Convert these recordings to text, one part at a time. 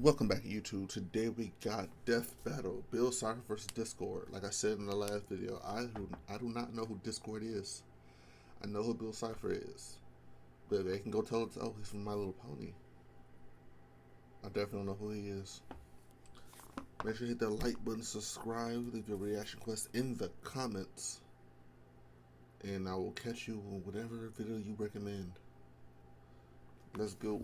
Welcome back, YouTube. Today we got Death Battle, Bill Cipher versus Discord. Like I said in the last video, I do not know who Discord is. I know who Bill Cipher is, but they can go tell it. Oh, he's from My Little Pony. I definitely don't know who he is. Make sure you hit that like button, subscribe, leave your reaction request in the comments, and I will catch you on whatever video you recommend. Let's go.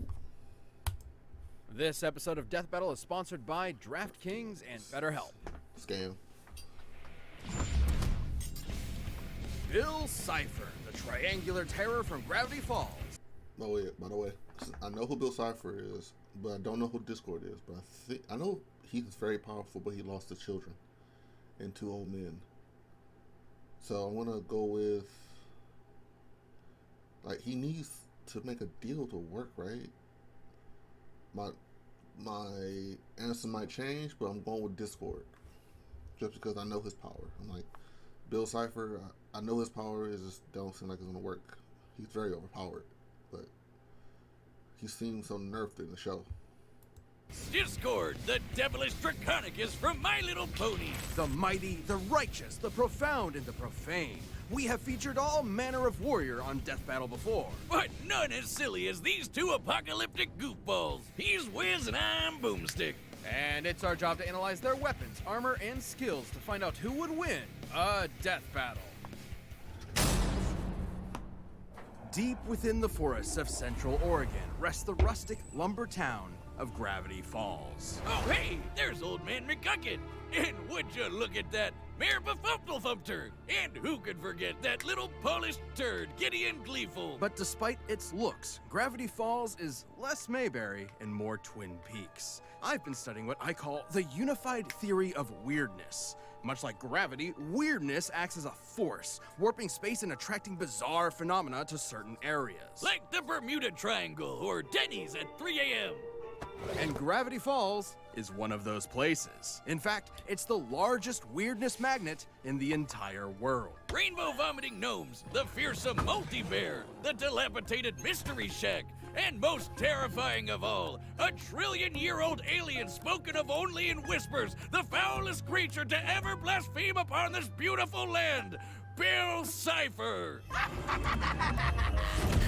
This episode of Death Battle is sponsored by DraftKings and BetterHelp. Scam. Bill Cipher, the triangular terror from Gravity Falls. Oh yeah, by the way, I know who Bill Cipher is, but I don't know who Discord is. But I know he's very powerful, but he lost the children and 2 old men. So I want to go with, like, he needs to make a deal to work, right? My answer might change, but I'm going with Discord just because I know his power. I'm like, Bill Cipher, I know his power is just don't seem like it's gonna work. He's very overpowered, but he seems so nerfed in the show. Discord, the devilish draconicus from My Little Pony. The mighty, the righteous, the profound, and the profane. We have featured all manner of warrior on Death Battle before. But none as silly as these 2 apocalyptic goofballs. He's Wiz and I'm Boomstick. And it's our job to analyze their weapons, armor, and skills to find out who would win a death battle. Deep within the forests of Central Oregon rests the rustic lumber town of Gravity Falls. Oh hey, there's Old Man McGucket. And would you look at that, Mayor Befumfter. And who could forget that little polished turd, Gideon Gleeful. But despite its looks, Gravity Falls is less Mayberry and more Twin Peaks. I've been studying what I call the unified theory of weirdness. Much like gravity, weirdness acts as a force, warping space and attracting bizarre phenomena to certain areas. Like the Bermuda Triangle or Denny's at 3 a.m. And Gravity Falls is one of those places. In fact, it's the largest weirdness magnet in the entire world. Rainbow vomiting gnomes, the fearsome multi-bear, the dilapidated mystery shack, and most terrifying of all, a trillion-year-old alien spoken of only in whispers, the foulest creature to ever blaspheme upon this beautiful land, Bill Cipher.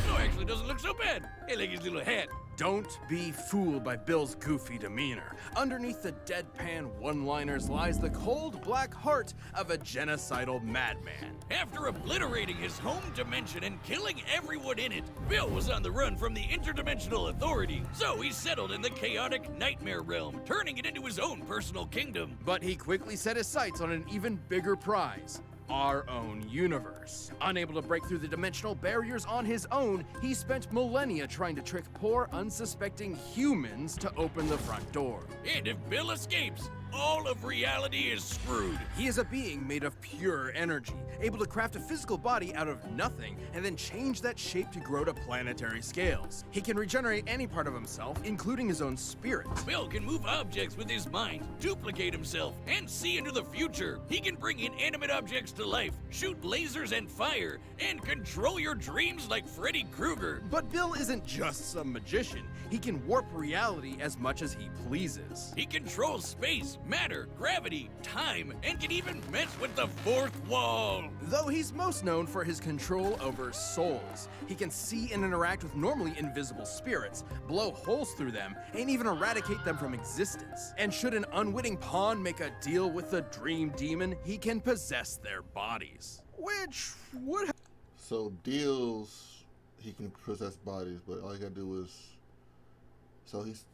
No, actually doesn't look so bad. I like his little hat. Don't be fooled by Bill's goofy demeanor. Underneath the deadpan one-liners lies the cold black heart of a genocidal madman. After obliterating his home dimension and killing everyone in it, Bill was on the run from the interdimensional authority, so he settled in the chaotic nightmare realm, turning it into his own personal kingdom. But he quickly set his sights on an even bigger prize. Our own universe. Unable to break through the dimensional barriers on his own, he spent millennia trying to trick poor, unsuspecting humans to open the front door. And if Bill escapes, all of reality is screwed. He is a being made of pure energy, able to craft a physical body out of nothing and then change that shape to grow to planetary scales. He can regenerate any part of himself, including his own spirit. Bill can move objects with his mind, duplicate himself, and see into the future. He can bring inanimate objects to life, shoot lasers and fire, and control your dreams like Freddy Krueger. But Bill isn't just some magician. He can warp reality as much as he pleases. He controls space, matter, gravity, time, and can even mess with the 4th wall. Though he's most known for his control over souls. He can see and interact with normally invisible spirits, blow holes through them, and even eradicate them from existence. And should an unwitting pawn make a deal with the dream demon, he can possess their bodies. Which would have... So deals, he can possess bodies, but all you gotta do is. So he's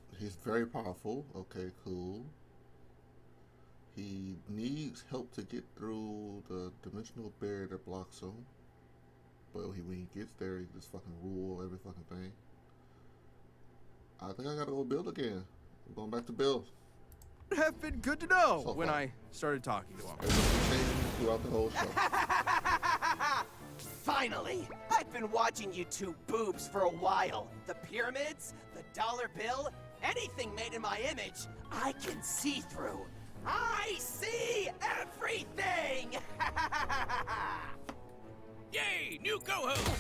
very powerful. Okay, cool. He needs help to get through the dimensional barrier that blocks him. But when he gets there, he just fucking rule every fucking thing. I think I gotta go Bill again. I'm going back to Bill. Would have been good to know So when far. I started talking to him. Everything changed throughout the whole show. Finally! I've been watching you 2 boobs for a while. The pyramids, the dollar bill, anything made in my image, I can see through. I see everything! Yay, new co-host!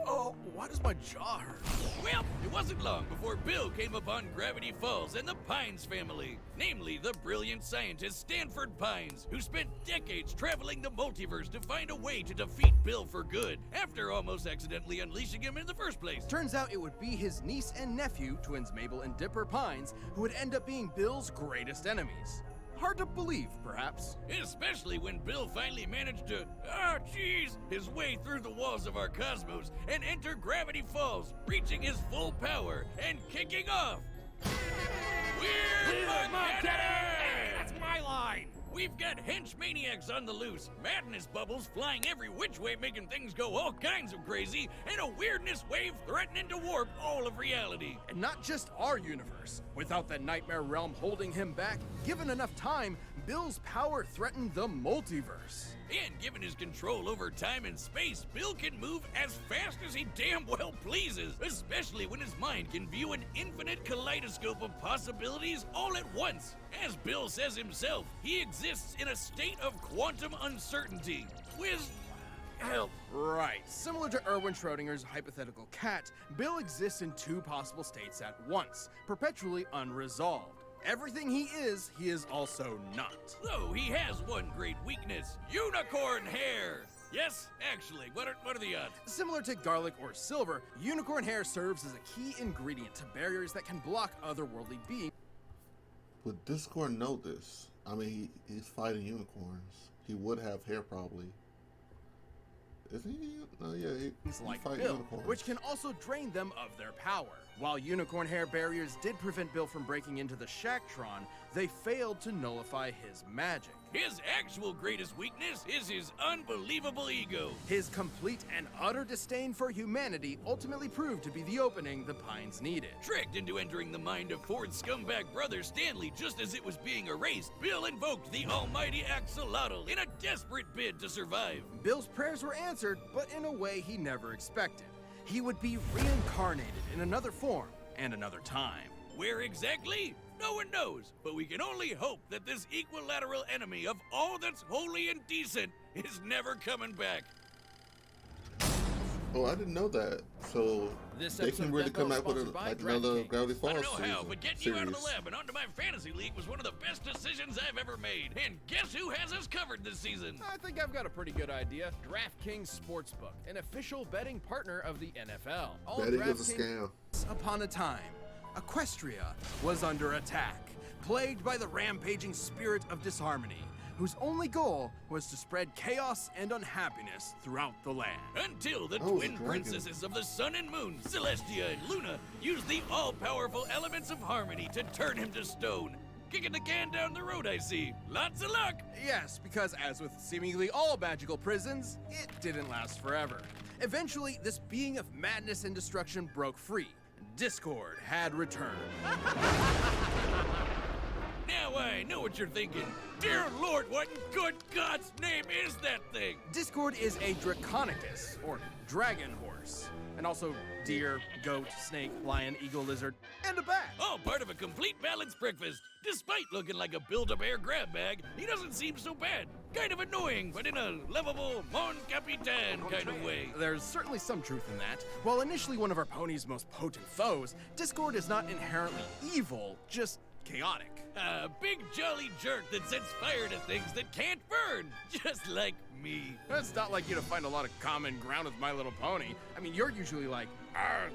Oh, why does my jaw hurt? Well, it wasn't long before Bill came upon Gravity Falls and the Pines family, namely the brilliant scientist Stanford Pines, who spent decades traveling the multiverse to find a way to defeat Bill for good, after almost accidentally unleashing him in the first place. Turns out it would be his niece and nephew, twins Mabel and Dipper Pines, who would end up being Bill's greatest enemies. Hard to believe, perhaps. Especially when Bill finally managed to, his way through the walls of our cosmos and enter Gravity Falls, reaching his full power and kicking off. We're Magnetic! Hey, that's my line! We've got hench maniacs on the loose, madness bubbles flying every which way, making things go all kinds of crazy, and a weirdness wave threatening to warp all of reality. And not just our universe. Without the nightmare realm holding him back, given enough time, Bill's power threatened the multiverse. And given his control over time and space, Bill can move as fast as he damn well pleases, especially when his mind can view an infinite kaleidoscope of possibilities all at once. As Bill says himself, he exists in a state of quantum uncertainty, with help. Right. Similar to Erwin Schrödinger's hypothetical cat, Bill exists in two possible states at once, perpetually unresolved. Everything he is also not. Though he has one great weakness, unicorn hair. Yes, actually, what are the odds? Similar to garlic or silver, unicorn hair serves as a key ingredient to barriers that can block otherworldly beings. Would Discord know this? I mean, he's fighting unicorns. He would have hair probably. Isn't he? No, yeah, he Like fight Bill, unicorns. which can also drain them of their power. While unicorn hair barriers did prevent Bill from breaking into the Shacktron, they failed to nullify his magic. His actual greatest weakness is his unbelievable ego. His complete and utter disdain for humanity ultimately proved to be the opening the Pines needed. Tricked into entering the mind of Ford's scumbag brother Stanley just as it was being erased, Bill invoked the almighty axolotl in a desperate bid to survive. Bill's prayers were answered, but in a way he never expected. He would be reincarnated in another form and another time. Where exactly? No one knows, but we can only hope that this equilateral enemy of all that's holy and decent is never coming back. Oh, I didn't know that. So This they episode can of really Death come Battle out with sponsored by another DraftKings. Gravity I Falls don't know how, but getting you out of the series. lab and onto my fantasy league was one of the best decisions I've ever made. And guess who has us covered this season? I think I've got a pretty good idea. DraftKings Sportsbook, an official betting partner of the NFL. All Betting is a DraftKings- scam. Upon a time, Equestria was under attack, plagued by the rampaging spirit of disharmony, whose only goal was to spread chaos and unhappiness throughout the land. Until the Oh, twin dragon. princesses of the sun and moon, Celestia and Luna, used the all-powerful elements of harmony to turn him to stone. Kicking the can down the road, I see. Lots of luck! Yes, because as with seemingly all magical prisons, it didn't last forever. Eventually, this being of madness and destruction broke free, and Discord had returned. Now I know what you're thinking. Dear Lord, what in good God's name is that thing? Discord is a Draconicus, or dragon horse, and also deer, goat, snake, lion, eagle, lizard, and a bat. All part of a complete balanced breakfast. Despite looking like a Build-A-Bear grab bag, he doesn't seem so bad. Kind of annoying, but in a lovable Mon Capitan kind of way. There's certainly some truth in that. While initially one of our pony's most potent foes, Discord is not inherently evil, just chaotic. A big jolly jerk that sets fire to things that can't burn, just like me. It's not like you to find a lot of common ground with My Little Pony. I mean, you're usually like,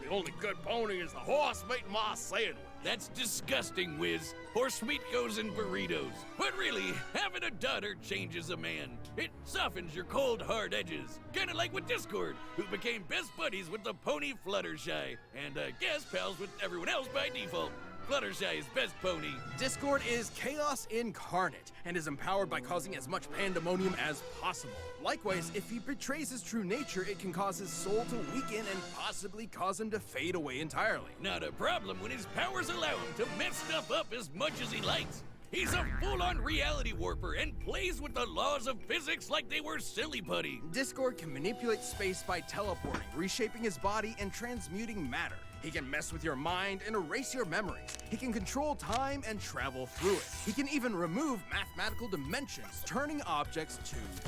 the only good pony is the horse meat ma sandwich. That's disgusting, Wiz. Horse meat goes in burritos. But really, having a daughter changes a man. It softens your cold, hard edges. Kinda like with Discord, who became best buddies with the pony Fluttershy, and I guess pals with everyone else by default. Fluttershy's best pony. Discord is chaos incarnate and is empowered by causing as much pandemonium as possible. Likewise, if he betrays his true nature, it can cause his soul to weaken and possibly cause him to fade away entirely. Not a problem when his powers allow him to mess stuff up as much as he likes. He's a full-on reality warper and plays with the laws of physics like they were silly putty. Discord can manipulate space by teleporting, reshaping his body, and transmuting matter. He can mess with your mind and erase your memories. He can control time and travel through it. He can even remove mathematical dimensions, turning objects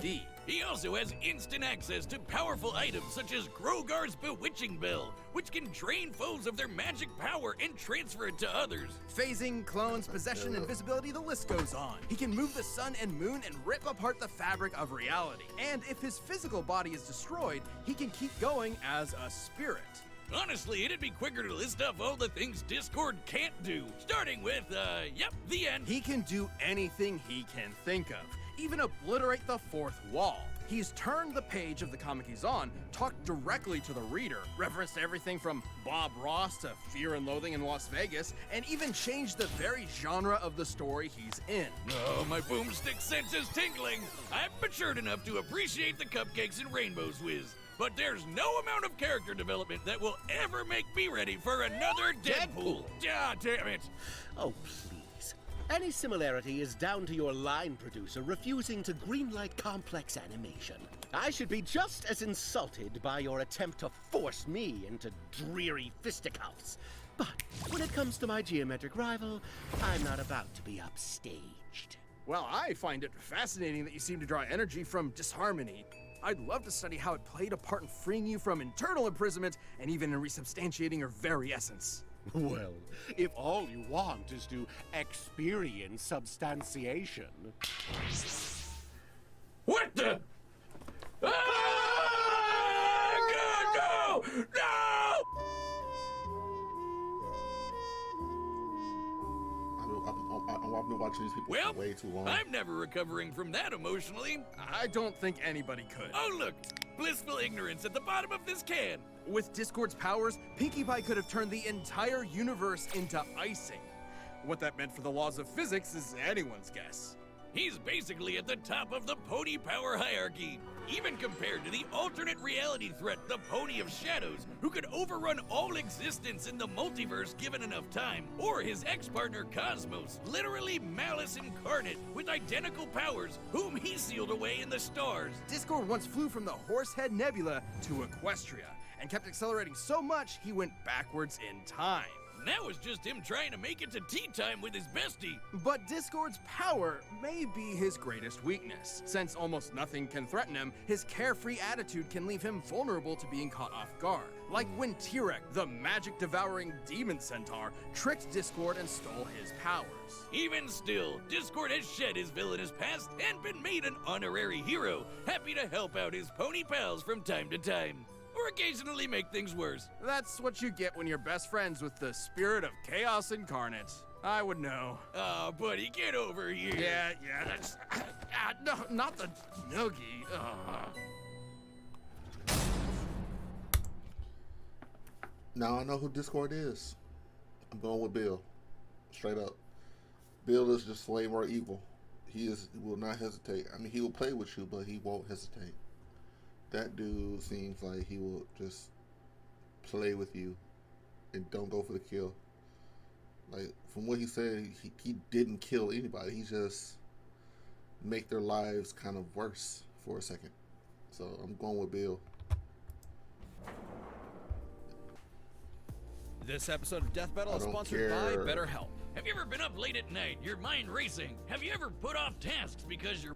2D. He also has instant access to powerful items such as Grogar's Bewitching Bell, which can drain foes of their magic power and transfer it to others. Phasing, clones, possession, invisibility, the list goes on. He can move the sun and moon and rip apart the fabric of reality. And if his physical body is destroyed, he can keep going as a spirit. Honestly, it'd be quicker to list off all the things Discord can't do, starting with, the end. He can do anything he can think of, even obliterate the fourth wall. He's turned the page of the comic he's on, talked directly to the reader, referenced everything from Bob Ross to Fear and Loathing in Las Vegas, and even changed the very genre of the story he's in. Oh, my boomstick sense is tingling. I've matured enough to appreciate the cupcakes and rainbows whiz. But there's no amount of character development that will ever make me ready for another Deadpool. Ah, damn it. Oh, please. Any similarity is down to your line producer refusing to greenlight complex animation. I should be just as insulted by your attempt to force me into dreary fisticuffs. But when it comes to my geometric rival, I'm not about to be upstaged. Well, I find it fascinating that you seem to draw energy from disharmony. I'd love to study how it played a part in freeing you from internal imprisonment and even in resubstantiating your very essence. Well, if all you want is to experience substantiation. What the? Ah! God, no! No! I've been watching these people Well, for way too long. I'm never recovering from that emotionally. I don't think anybody could. Oh, look! Blissful ignorance at the bottom of this can. With Discord's powers, Pinkie Pie could have turned the entire universe into icing. What that meant for the laws of physics is anyone's guess. He's basically at the top of the pony power hierarchy, even compared to the alternate reality threat, the Pony of Shadows, who could overrun all existence in the multiverse given enough time, or his ex-partner Cosmos, literally malice incarnate, with identical powers, whom he sealed away in the stars. Discord once flew from the Horsehead Nebula to Equestria, and kept accelerating so much he went backwards in time. That was just him trying to make it to tea time with his bestie. But Discord's power may be his greatest weakness. Since almost nothing can threaten him, his carefree attitude can leave him vulnerable to being caught off guard. Like when Tirek, the magic-devouring demon centaur, tricked Discord and stole his powers. Even still, Discord has shed his villainous past and been made an honorary hero, happy to help out his pony pals from time to time. Or occasionally make things worse. That's what you get when you're best friends with the spirit of chaos incarnate. I would know. Oh, buddy, get over here. Yeah, that's... no, not the noogie. Now I know who Discord is. I'm going with Bill. Straight up. Bill is just way more evil. He will not hesitate. I mean, he will play with you, but he won't hesitate. That dude seems like he will just play with you and don't go for the kill. Like, from what he said, he didn't kill anybody. He just make their lives kind of worse for a second. So I'm going with Bill. This episode of Death Battle is don't sponsored care. by BetterHelp. Have you ever been up late at night, your mind racing? Have you ever put off tasks because you're...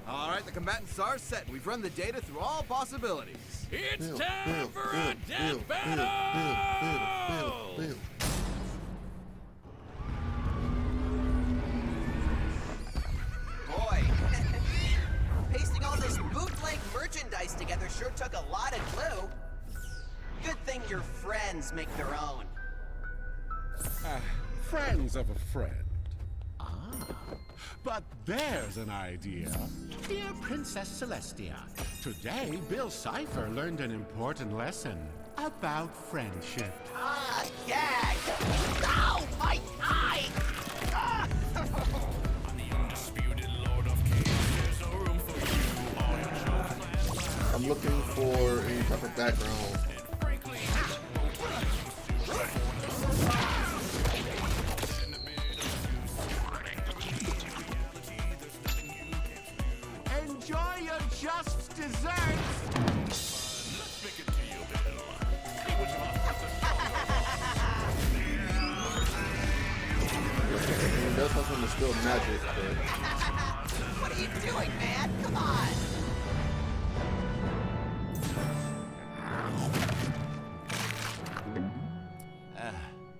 All right, the combatants are set. We've run the data through all possibilities. It's Bill, time Bill, for Bill, a death battle! Bill. Boy, pasting all this bootleg merchandise together sure took a lot of glue. Good thing your friends make their own. Friends of a friend. But there's an idea. Dear Princess Celestia, today Bill Cipher learned an important lesson about friendship. Ah, gag! Ow, my eye! Ah! I'm looking for any type of background. Enjoy your just desserts! is still magic, but What are you doing, man? Come on!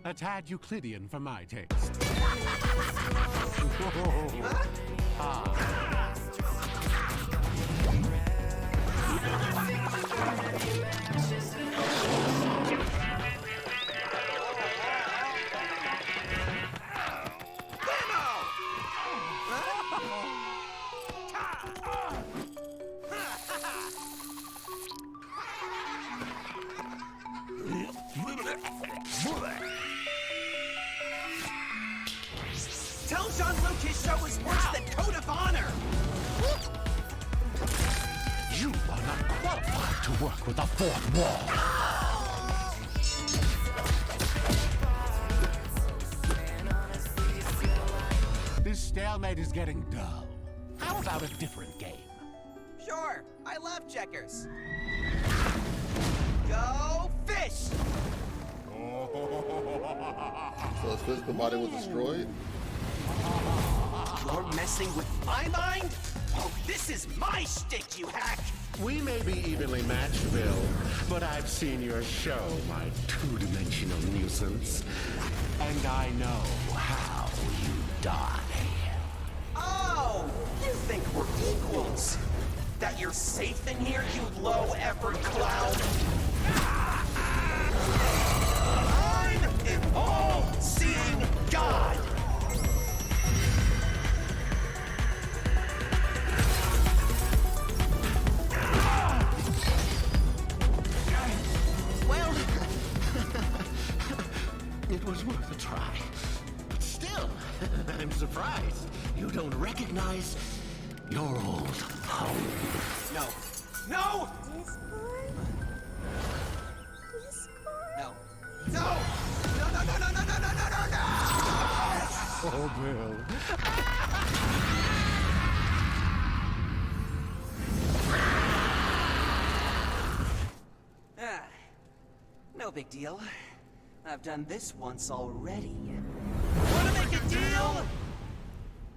A tad Euclidean for my taste. Tell Jean-Luc his show is worse than Code of Honor! You are not qualified to work with the fourth wall. This stalemate is getting dull. How about a different game? Sure, I love checkers. Go fish! so his physical body was destroyed. You're messing with my mind? Oh, this is my shtick, you hack! We may be evenly matched, Bill, but I've seen your show, my two-dimensional nuisance. And I know how you die. Oh, you think we're equals? That you're safe in here, you low-effort clown? I'm an all-seeing God! Well, it was worth a try. But still, I'm surprised you don't recognize your old home. No. No! No. No! No, no, no, no, no, no, no, no, no, no! Oh, Bill. Ah, no big deal. I've done this once already. Wanna make a deal?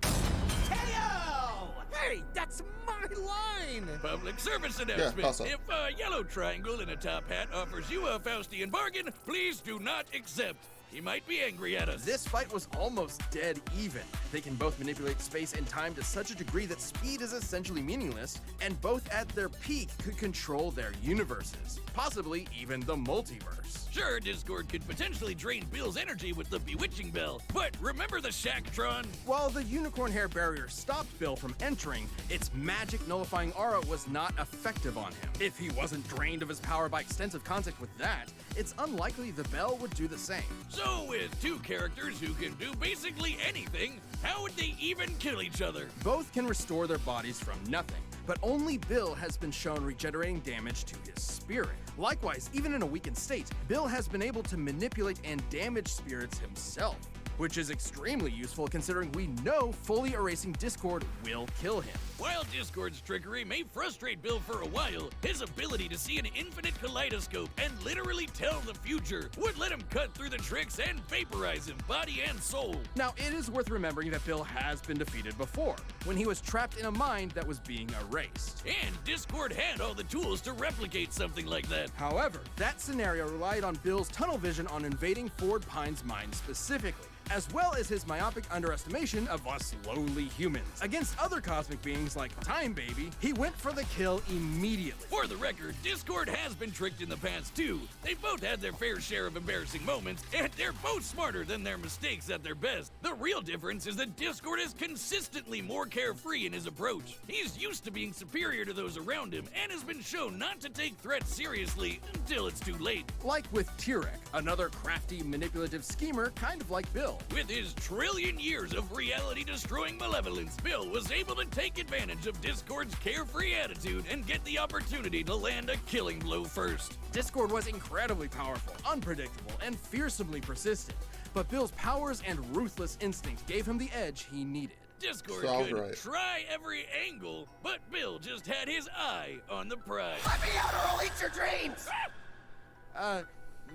KO! Hey, that's my line! Public service toss announcement. up. If a yellow triangle in a top hat offers you a Faustian bargain, please do not accept. He might be angry at us. This fight was almost dead even. They can both manipulate space and time to such a degree that speed is essentially meaningless, and both at their peak could control their universes, possibly even the multiverse. Sure, Discord could potentially drain Bill's energy with the bewitching bell, but remember the Shacktron? While the unicorn hair barrier stopped Bill from entering, its magic nullifying aura was not effective on him. If he wasn't drained of his power by extensive contact with that, it's unlikely the bell would do the same. So with two characters who can do basically anything, how would they even kill each other? Both can restore their bodies from nothing, but only Bill has been shown regenerating damage to his spirit. Likewise, even in a weakened state, Bill has been able to manipulate and damage spirits himself, which is extremely useful considering we know fully erasing Discord will kill him. While Discord's trickery may frustrate Bill for a while, his ability to see an infinite kaleidoscope and literally tell the future would let him cut through the tricks and vaporize him, body and soul. Now, it is worth remembering that Bill has been defeated before, when he was trapped in a mind that was being erased. And Discord had all the tools to replicate something like that. However, that scenario relied on Bill's tunnel vision on invading Ford Pine's mind specifically, as well as his myopic underestimation of us lowly humans. Against other cosmic beings like Time Baby, he went for the kill immediately. For the record, Discord has been tricked in the past too. They've both had their fair share of embarrassing moments, and they're both smarter than their mistakes at their best. The real difference is that Discord is consistently more carefree in his approach. He's used to being superior to those around him, and has been shown not to take threats seriously until it's too late. Like with Tirek, another crafty, manipulative schemer kind of like Bill. With his trillion years of reality-destroying malevolence, Bill was able to take advantage of Discord's carefree attitude and get the opportunity to land a killing blow first. Discord was incredibly powerful, unpredictable, and fearsomely persistent, but Bill's powers and ruthless instinct gave him the edge he needed. Discord Sounds could right. try every angle, but Bill just had his eye on the prize. Let me out or I'll eat your dreams!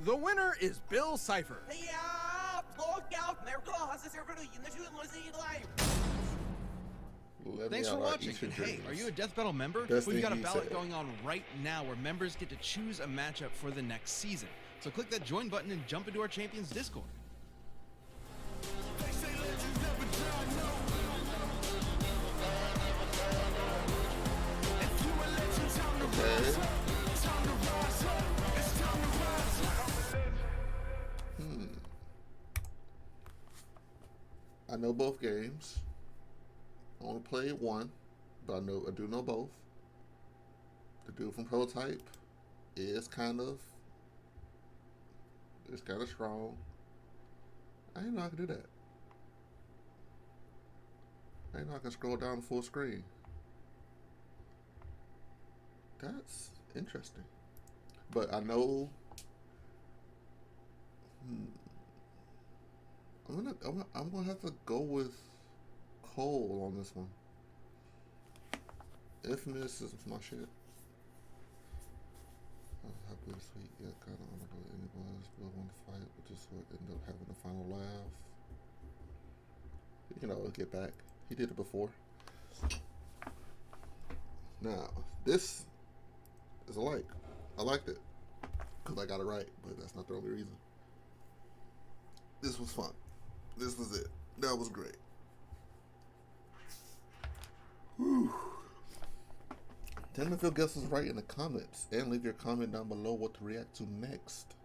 The winner is Bill Cipher. Yeah, look out, Let Thanks me for out our watching. Eastern And hey, dreams. are you a Death Battle member? Best We've thing got a he ballot said. going on right now where members get to choose a matchup for the next season. So click that join button and jump into our Champions Discord. Okay. I know both games. I only played one, but I do know both. The dude from Prototype is kind of strong. I didn't know I could do that. I didn't know I can scroll down full screen. That's interesting. But I know I'm gonna have to go with Cole on this one. Infamous is my shit. Happy this week, yeah, kind of honorable. Anyone will want to fight, but just would end up having the final laugh. You know, get back. He did it before. Now, this is a like. I liked it because I got it right, but that's not the only reason. This was fun. This was it. That was great. Whew. Tell me if your guess is right in the comments, and leave your comment down below what to react to next.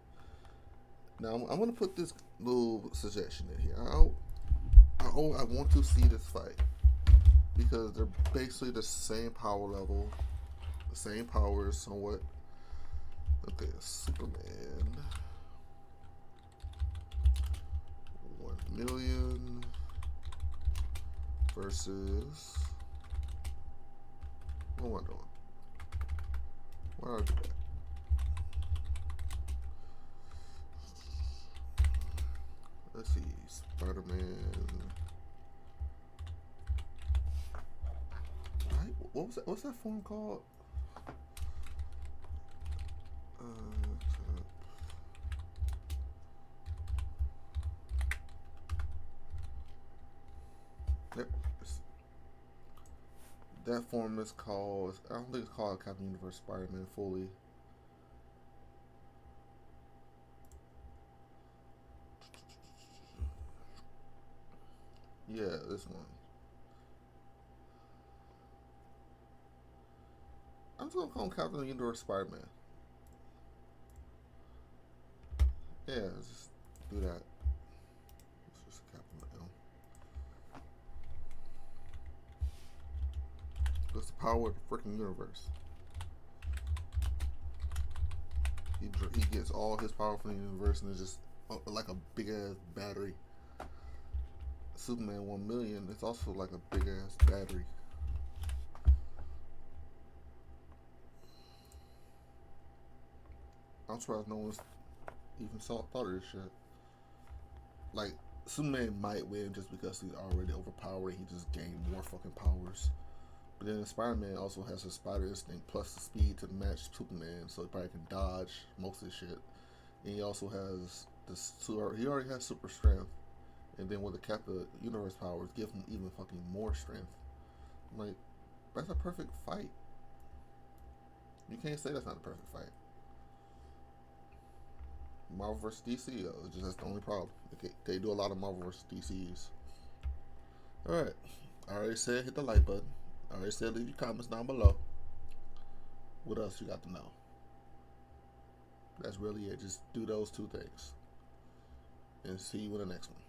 Now, I'm going to put this little suggestion in here. I want to see this fight because they're basically the same power level, the same powers somewhat. Okay, Superman. 1 million versus. What am I doing? Why did I do that? Let's see, Spider-Man. What was that? What's that form called? Yep. That form is called. I don't think it's called Captain Universe Spider-Man fully. Yeah, this one. I'm just gonna call him Captain Universe Spider-Man. Yeah, let's just do that. Let's just Captain M. That's the power of the freaking universe. He gets all his power from the universe and it's just like a big ass battery. Superman 1 million, it's also like a big ass battery. I'm surprised no one's even thought of this shit. Like, Superman might win just because he's already overpowered and he just gained more fucking powers. But then Spider-Man also has his spider instinct plus the speed to match Superman, so he probably can dodge most of the shit. And he also has this. He already has super strength, and then with the Captain Universe powers, give him even fucking more strength. Like, that's a perfect fight. You can't say that's not a perfect fight. Marvel vs. DC, that's the only problem. They do a lot of Marvel vs. DCs. Alright. I already said hit the like button. I already said leave your comments down below. What else you got to know? That's really it. Just do those two things. And see you in the next one.